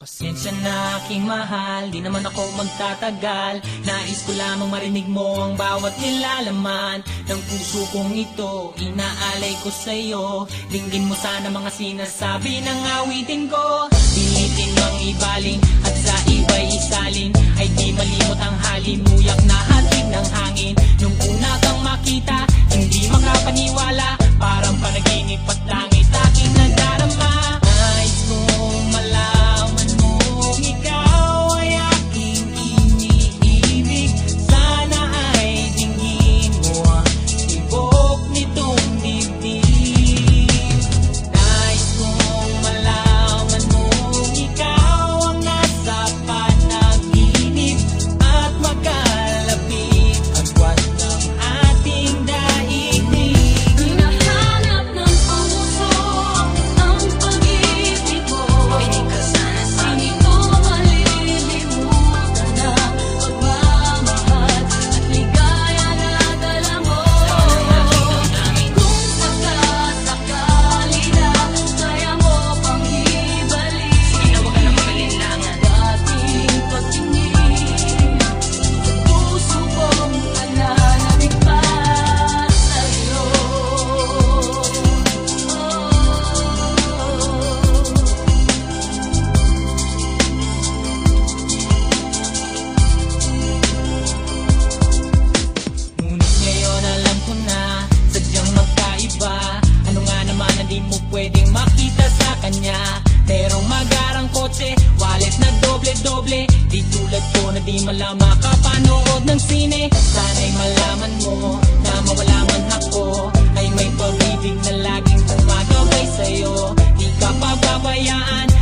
Pasensya na aking mahal, di naman ako magtatagal. Nais ko lamang marinig mo ang bawat nilalaman ng puso kong ito, inaalay ko sa'yo. Dinggin mo sana mga sinasabi ng awitin ko. Pilitin mang ibaling at sa iba'y isalin, ay di malimot ang halimuyak na hatid ng hangin. Nung una kang makita, hindi makapaniwala, parang panaginip at langit aking nadarama. Nais kong malaman mong ikaw ay aking iniibig. Sana ay dinggin mo ang tibok nitong dibdib. Nais kong malaman mong ikaw ang nasa panaginip at makalapit agwat ng ating daigdig. Hinahanap ng puso ang pag-ibig mo. Pinig ka sana sa ito, malilimutan na pagmamahal at ligaya na dala mo. Kung sakasakali na kaya mo pang ibalik dating pagtingin sa puso kong nananabik pa sa'yo. Ngunit ngayon alam ko na sadyang magkaiba. Ano nga naman na di mo pwedeng makita sa kanya? Merong magarang kotse, wallet na doble-doble. Di tulad ko na di malam makapanood ng sine. Sana'y malaman mo na mawala man ako, ay may pag-ibig na laging tumagabay sa'yo. Di ka pababayaan